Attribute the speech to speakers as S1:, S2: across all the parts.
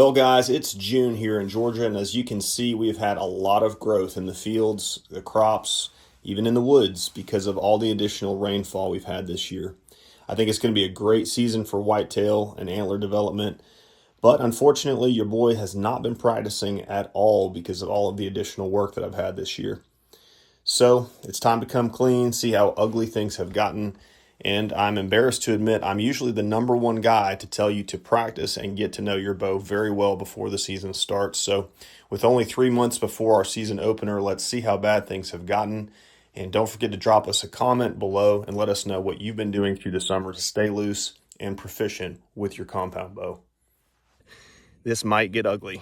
S1: Well, guys, it's June here in Georgia, and as you can see, we've had a lot of growth in the fields, the crops, even in the woods because of all the additional rainfall we've had this year. I think it's going to be a great season for whitetail and antler development, but unfortunately, your boy has not been practicing at all because of all of the additional work that I've had this year. So it's time to come clean, see how ugly things have gotten. And I'm embarrassed to admit I'm usually the number one guy to tell you to practice and get to know your bow very well before the season starts. So with only 3 months before our season opener, let's see how bad things have gotten. And don't forget to drop us a comment below and let us know what you've been doing through the summer to stay loose and proficient with your compound bow. This might get ugly.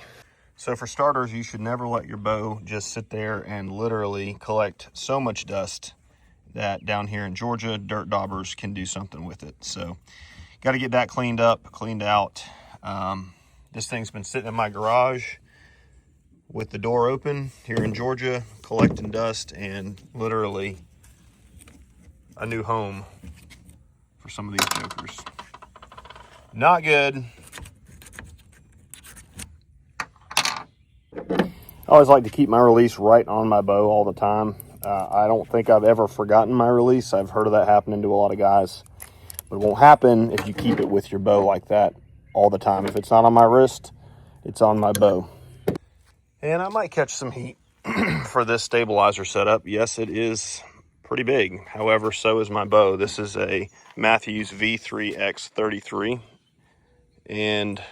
S1: So for starters, you should never let your bow just sit there and literally collect so much dust that down here in Georgia, dirt daubers can do something with it. So got to get that cleaned up, cleaned out. This thing's been sitting in my garage with the door open here in Georgia, collecting dust, and literally a new home for some of these jokers. Not good. I always like to keep my release right on my bow all the time. I don't think I've ever forgotten my release. I've heard of that happening to a lot of guys. But it won't happen if you keep it with your bow like that all the time. If it's not on my wrist, it's on my bow. And I might catch some heat for this stabilizer setup. Yes, it is pretty big. However, so is my bow. This is a Matthews V3X33 and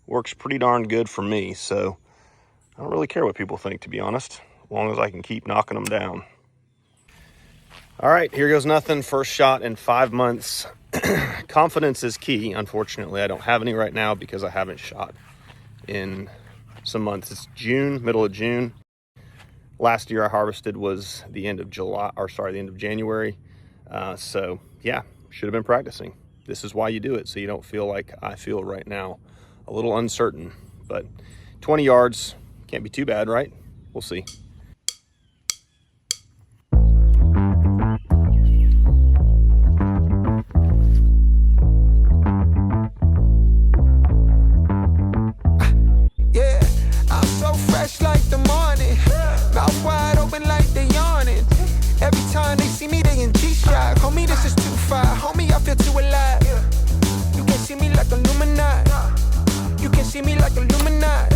S1: works pretty darn good for me. So I don't really care what people think, to be honest, as long as I can keep knocking them down. All right, here goes nothing. First shot in 5 months. Confidence is key. Unfortunately, I don't have any right now because I haven't shot in some months. It's June, middle of June. Last year I harvested was the end of the end of January. So yeah, should have been practicing. This is why you do it, so you don't feel like I feel right now. A little uncertain, but 20 yards. Can't be too bad, right? We'll see.
S2: Yeah, I'm so fresh like the morning. Mouth wide open like they yawning. Every time they see me, they in G-Shock. Homie, this is too far. Homie, I feel too alive. You can see me like Illuminati. You can see me like Illuminati.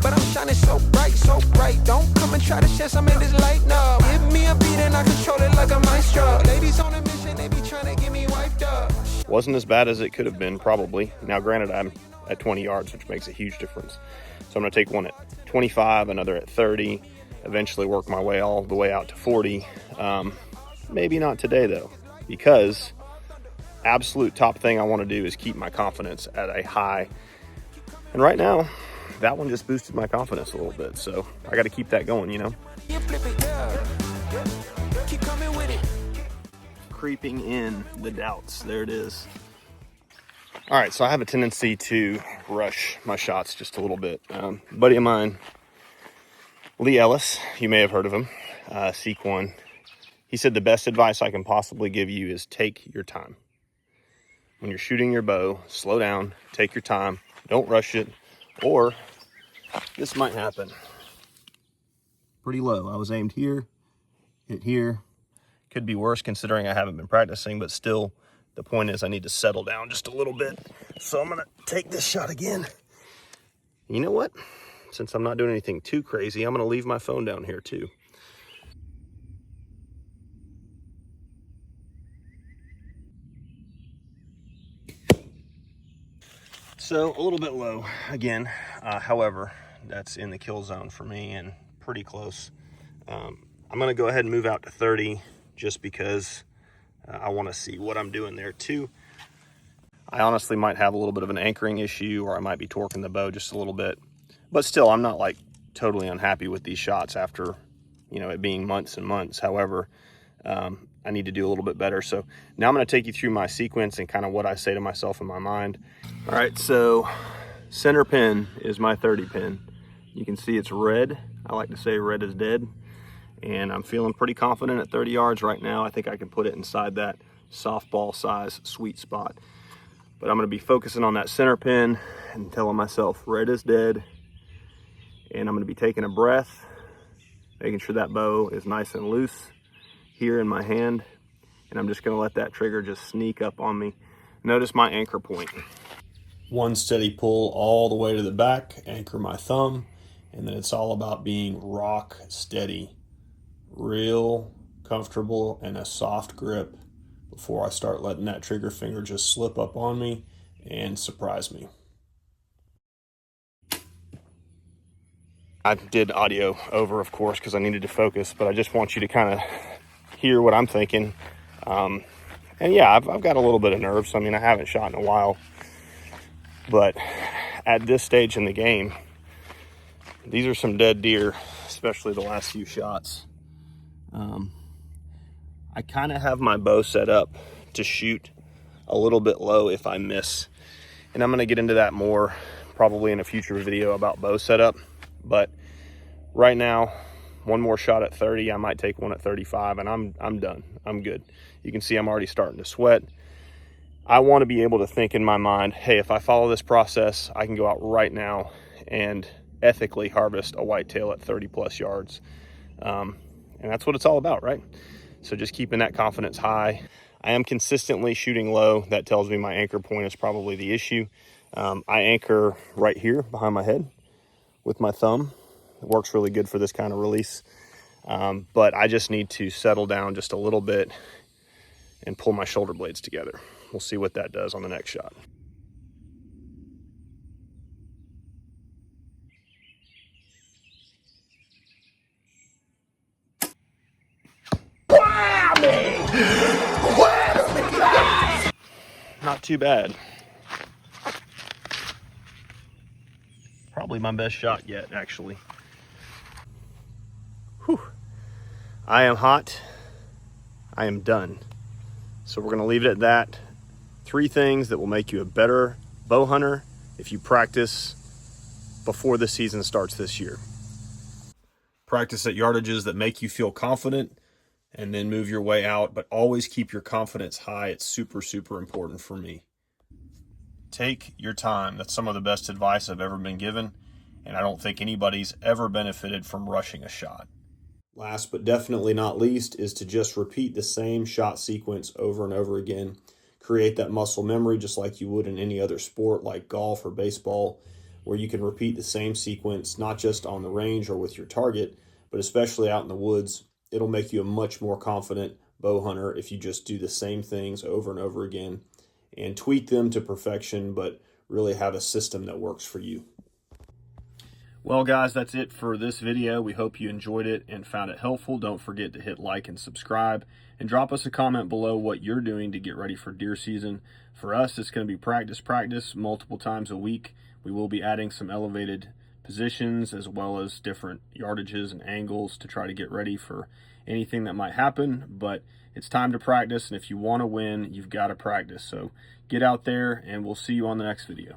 S2: But I'm shining so bright, so bright. Don't come and try to share some of this light, no. Give me a beat and I control it like a maestro. Ladies on a mission, they be trying to get me wiped up.
S1: Wasn't as bad as it could have been, probably. Now, granted, I'm at 20 yards, which makes a huge difference. So I'm gonna take one at 25, another at 30, eventually work my way all the way out to 40. Maybe not today though, because absolute top thing I wanna do is keep my confidence at a high. And right now, that one just boosted my confidence a little bit. So I gotta keep that going, you know? Creeping in the doubts, there it is. All right, so I have a tendency to rush my shots just a little bit. Buddy of mine, Lee Ellis, you may have heard of him, Seek One. He said the best advice I can possibly give you is take your time. When you're shooting your bow, slow down, take your time, don't rush it, or this might happen. Pretty low. I was aimed here, hit here. Could be worse considering I haven't been practicing, but still, the point is I need to settle down just a little bit. So I'm gonna take this shot again. You know what? Since I'm not doing anything too crazy, I'm gonna leave my phone down here too. So a little bit low again. However, that's in the kill zone for me and pretty close. I'm gonna go ahead and move out to 30 just because I wanna see what I'm doing there too. I honestly might have a little bit of an anchoring issue, or I might be torquing the bow just a little bit. But still, I'm not like totally unhappy with these shots after, you know, it being months and months. However, I need to do a little bit better. So now I'm gonna take you through my sequence and kind of what I say to myself in my mind. All right, so center pin is my 30 pin. You can see it's red. I like to say red is dead. And I'm feeling pretty confident at 30 yards right now. I think I can put it inside that softball size sweet spot. But I'm going to be focusing on that center pin and telling myself red is dead. And I'm going to be taking a breath, making sure that bow is nice and loose here in my hand. And I'm just going to let that trigger just sneak up on me. Notice my anchor point. One steady pull all the way to the back, anchor my thumb, and then it's all about being rock steady, real comfortable and a soft grip before I start letting that trigger finger just slip up on me and surprise me. I did audio over, of course, because I needed to focus, but I just want you to kind of hear what I'm thinking. And yeah, I've got a little bit of nerves. I mean, I haven't shot in a while, but at this stage in the game, these are some dead deer, especially the last few shots. I kind of have my bow set up to shoot a little bit low if I miss. And I'm going to get into that more probably in a future video about bow setup. But right now, one more shot at 30. I might take one at 35 and I'm done. I'm good. You can see I'm already starting to sweat. I want to be able to think in my mind, hey, if I follow this process, I can go out right now and ethically harvest a whitetail at 30 plus yards. And that's what it's all about, right? So just keeping that confidence high. I am consistently shooting low. That tells me my anchor point is probably the issue. I anchor right here behind my head with my thumb. It works really good for this kind of release. But I just need to settle down just a little bit and pull my shoulder blades together. We'll see what that does on the next shot. Not too bad. Probably my best shot yet, actually. Whew. I am hot. I am done. So we're gonna leave it at that. 3 things that will make you a better bow hunter if you practice before the season starts this year. Practice at yardages that make you feel confident and then move your way out, but always keep your confidence high. It's super, super important for me. Take your time. That's some of the best advice I've ever been given, and I don't think anybody's ever benefited from rushing a shot. Last but definitely not least is to just repeat the same shot sequence over and over again. Create that muscle memory just like you would in any other sport like golf or baseball, where you can repeat the same sequence, not just on the range or with your target, but especially out in the woods. It'll make you a much more confident bow hunter if you just do the same things over and over again and tweak them to perfection, but really have a system that works for you. Well, guys, that's it for this video. We hope you enjoyed it and found it helpful. Don't forget to hit like and subscribe and drop us a comment below what you're doing to get ready for deer season. For us, it's going to be practice multiple times a week. We will be adding some elevated positions as well as different yardages and angles to try to get ready for anything that might happen. But it's time to practice, and if you want to win, you've got to practice. So get out there, and we'll see you on the next video.